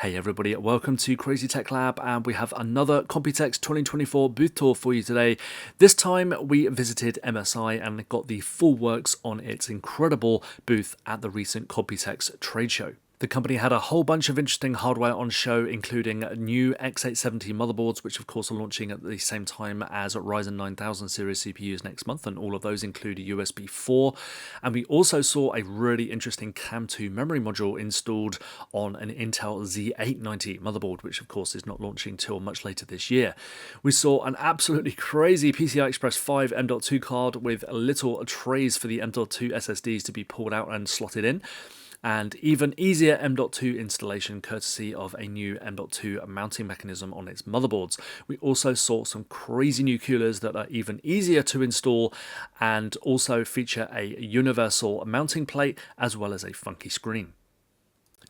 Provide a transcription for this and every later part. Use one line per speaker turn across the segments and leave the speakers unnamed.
Hey everybody, welcome to Crazy Tech Lab, and we have another Computex 2024 booth tour for you today. This time we visited MSI and got the full works on its incredible booth at the recent Computex trade show. The company had a whole bunch of interesting hardware on show, including new X870 motherboards, which of course are launching at the same time as Ryzen 9000 series CPUs next month, and all of those include a USB 4. And we also saw a really interesting M.2 memory module installed on an Intel Z890 motherboard, which of course is not launching till much later this year. We saw an absolutely crazy PCI Express 5 M.2 card with little trays for the M.2 SSDs to be pulled out and slotted in, and even easier M.2 installation courtesy of a new M.2 mounting mechanism on its motherboards. We also saw some crazy new coolers that are even easier to install and also feature a universal mounting plate as well as a funky screen.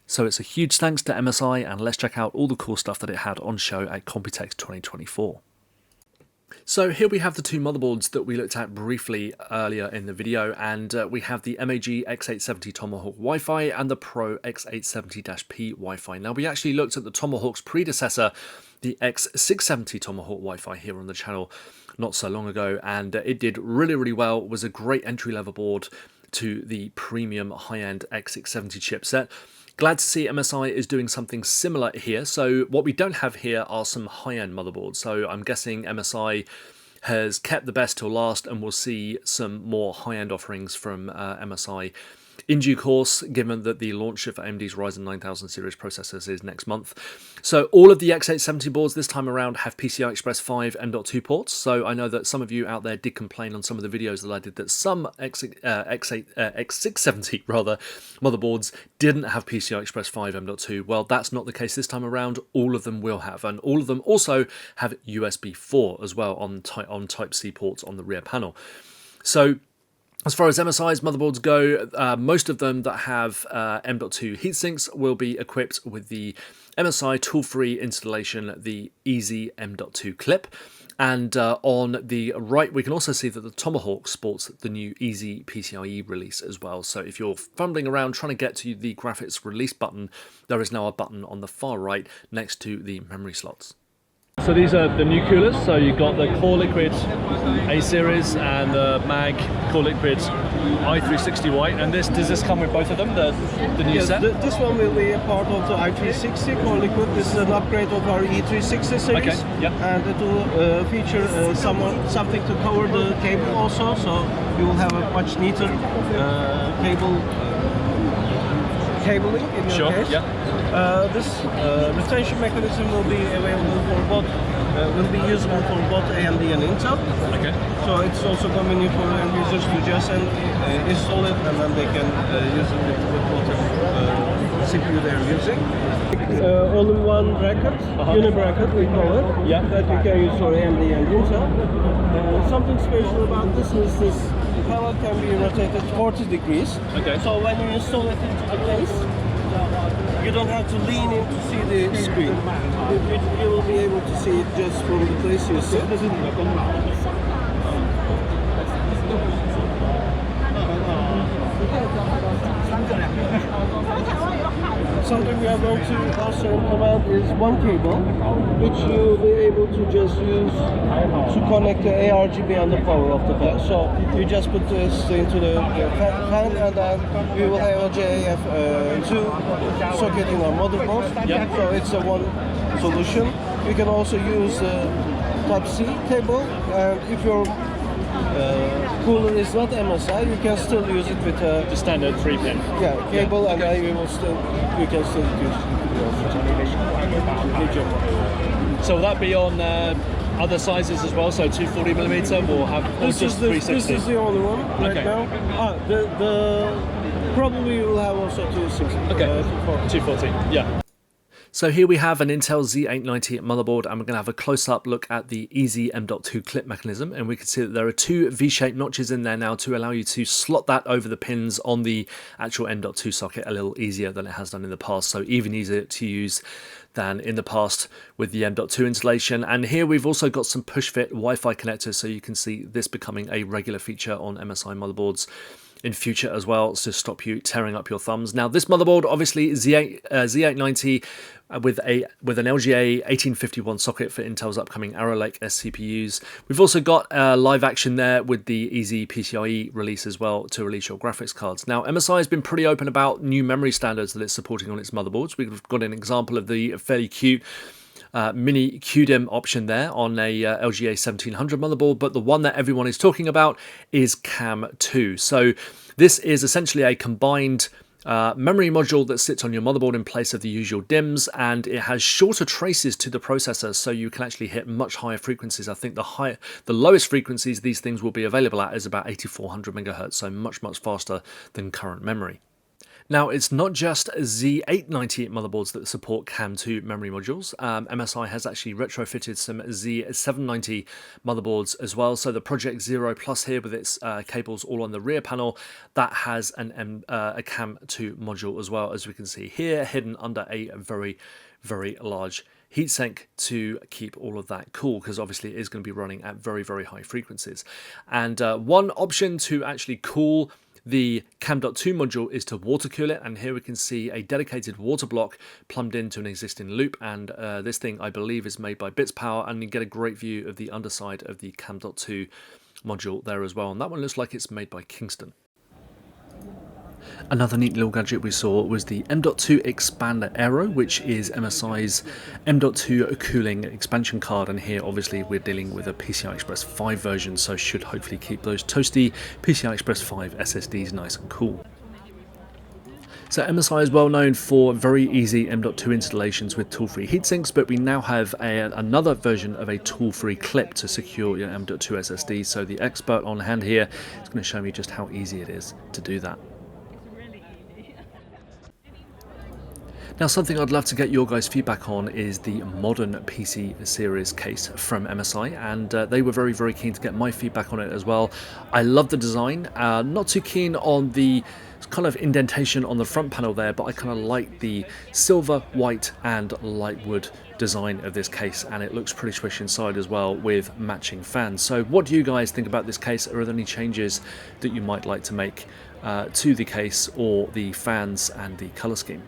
So it's a huge thanks to MSI, and let's check out all the cool stuff that it had on show at Computex 2024. So here we have the two motherboards that we looked at briefly earlier in the video, and we have the MAG X870 Tomahawk Wi-Fi and the Pro X870-P Wi-Fi. Now we actually looked at the Tomahawk's predecessor, the X670 Tomahawk Wi-Fi, here on the channel not so long ago, and it did really well. It was a great entry-level board to the premium high-end X670 chipset. Glad to see MSI is doing something similar here. So what we don't have here are some high-end motherboards. So I'm guessing MSI has kept the best till last, and we'll see some more high-end offerings from MSI in due course, given that the launch of AMD's Ryzen 9000 series processors is next month. So all of the X870 boards this time around have PCI Express 5 M.2 ports. So I know that some of you out there did complain on some of the videos that I did that some X670 rather motherboards didn't have PCI Express 5 M.2. Well, that's not the case this time around. All of them will have, and all of them also have USB 4 as well on Type-C ports on the rear panel. So as far as MSI's motherboards go, most of them that have M.2 heatsinks will be equipped with the MSI tool-free installation, the Easy M.2 clip. And on the right, we can also see that the Tomahawk sports the new Easy PCIe release as well. So if you're fumbling around trying to get to the graphics release button, there is now a button on the far right next to the memory slots. So these are the new coolers. So you've got the Core Liquid A series and the MAG Core Liquid i360 White. And does this come with both of them, the new set?
This one will be a part of the i360 Core Liquid. This is an upgrade of our E360 series. Okay. Yep. And it will feature something to cover the cable also. So you will have a much neater cabling in your case. Yeah. This retention mechanism will be available for both, will be usable for both AMD and Intel. Okay. So it's also convenient for end users to just install it, and then they can use it with whatever CPU they're using. All-in-one bracket, uni-bracket we call it, that you can use for AMD and Intel. Something special about this is this panel can be rotated 40 degrees. Okay. So when you install it into the case, you don't have to lean in to see the screen. You will be able to see it just from the place you sit. Something we are going to also implement is one cable, which you will be able to just use to connect the ARGB and the power of the fan. So you just put this into the fan, and then we will have a JAF2 socket in our motherboard. Yeah. So it's a one solution. You can also use the Type-C cable, and if your cooler is not MSI, you can still use it with the standard 3-pin cable, and then you can still use it.
So will that be on other sizes as well? So 240mm will have, or just 360?
This is the only one right now. The probably will have also 260.
Okay, 240. Yeah. So here we have an Intel Z890 motherboard, and we're going to have a close-up look at the Easy M.2 clip mechanism, and we can see that there are two V-shaped notches in there now to allow you to slot that over the pins on the actual M.2 socket a little easier than it has done in the past, so even easier to use than in the past with the M.2 installation. And here we've also got some push-fit Wi-Fi connectors, so you can see this becoming a regular feature on MSI motherboards in future as well to stop you tearing up your thumbs. Now this motherboard, obviously Z890 with an LGA1851 socket for Intel's upcoming Arrow Lake-S CPUs. We've also got live action there with the easy PCIe release as well to release your graphics cards. Now MSI has been pretty open about new memory standards that it's supporting on its motherboards. We've got an example of the fairly cute mini QDIM option there on a LGA1700 motherboard, but the one that everyone is talking about is CAM2. So this is essentially a combined memory module that sits on your motherboard in place of the usual DIMMs, and it has shorter traces to the processor, so you can actually hit much higher frequencies. I think the lowest frequencies these things will be available at is about 8400 megahertz, so much faster than current memory. Now, it's not just Z890 motherboards that support CAM2 memory modules. MSI has actually retrofitted some Z790 motherboards as well. So the Project Zero Plus here with its cables all on the rear panel, that has a CAM2 module as well, as we can see here, hidden under a very, very large heatsink to keep all of that cool, because obviously it is going to be running at very, very high frequencies. And one option to actually cool the CAM.2 module is to water cool it, and here we can see a dedicated water block plumbed into an existing loop, and this thing I believe is made by Bits Power, and you get a great view of the underside of the CAM.2 module there as well, and that one looks like it's made by Kingston. Another neat little gadget we saw was the M.2 Expander Aero, which is MSI's M.2 cooling expansion card, and here obviously we're dealing with a PCI Express 5 version, so should hopefully keep those toasty PCI Express 5 SSDs nice and cool. So MSI is well known for very easy M.2 installations with tool-free heatsinks, but we now have another version of a tool-free clip to secure your M.2 SSD, so the expert on hand here is going to show me just how easy it is to do that. Now, something I'd love to get your guys' feedback on is the modern PC series case from MSI, and they were very, very keen to get my feedback on it as well. I love the design, not too keen on the kind of indentation on the front panel there, but I kind of like the silver, white and light wood design of this case, and it looks pretty swish inside as well with matching fans. So what do you guys think about this case? Are there any changes that you might like to make to the case or the fans and the color scheme?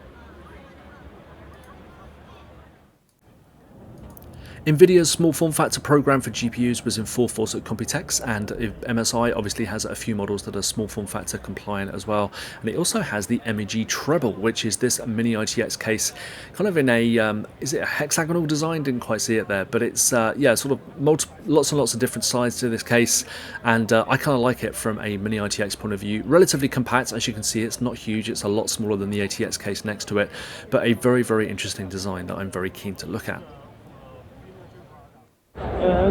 NVIDIA's small form factor program for GPUs was in full force at Computex, and MSI obviously has a few models that are small form factor compliant as well. And it also has the MEG Treble, which is this mini ITX case, kind of in a, is it a hexagonal design? Didn't quite see it there, but it's, yeah, sort of lots and lots of different sides to this case. And I kind of like it from a mini ITX point of view. Relatively compact, as you can see, it's not huge, it's a lot smaller than the ATX case next to it, but a very, very interesting design that I'm very keen to look at.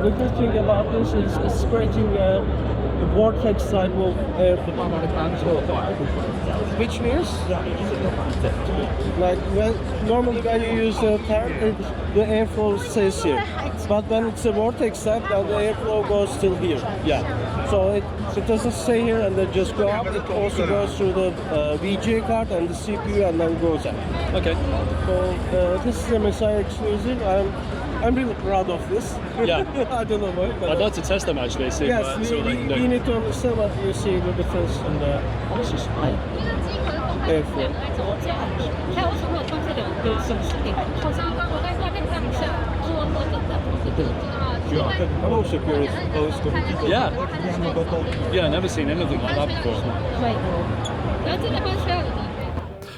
The good thing about this is spreading the vortex sidewall airflow, which means like normally when you use the fan, the airflow stays here, but when it's a vortex side, then the airflow goes still here. Yeah, so it doesn't stay here and then just go up. It also goes through the VGA card and the CPU and then goes up. Okay. So this is MSI exclusive. I'm really proud of this.
Yeah.
I don't know why. But
I'd like to test them actually. See
yes, you need to understand what you see the difference in the airflow. I'm also curious how it's going to be.
Yeah, I've never seen anything like that before.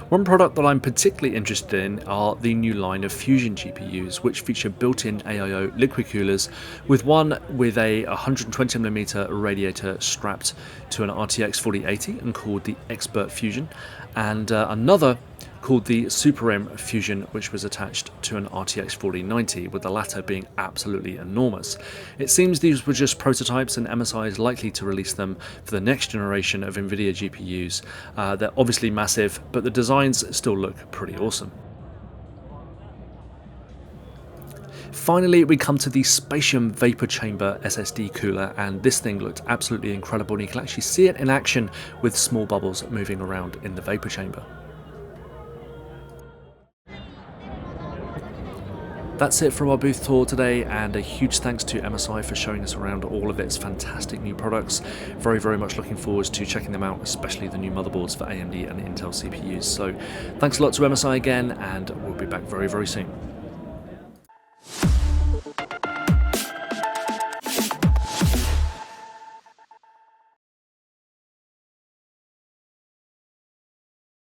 One product that I'm particularly interested in are the new line of Fuzion GPUs, which feature built-in AIO liquid coolers, with one with a 120mm radiator strapped to an RTX 4080 and called the Expert Fusion, and another called the Super M Fusion, which was attached to an RTX 4090, with the latter being absolutely enormous. It seems these were just prototypes, and MSI is likely to release them for the next generation of NVIDIA GPUs. They're obviously massive, but the designs still look pretty awesome. Finally, we come to the Spatium Vapor Chamber SSD cooler, and this thing looked absolutely incredible, and you can actually see it in action with small bubbles moving around in the vapor chamber. That's it from our booth tour today, and a huge thanks to MSI for showing us around all of its fantastic new products. Very, very much looking forward to checking them out, especially the new motherboards for AMD and Intel CPUs. So thanks a lot to MSI again, and we'll be back very, very soon.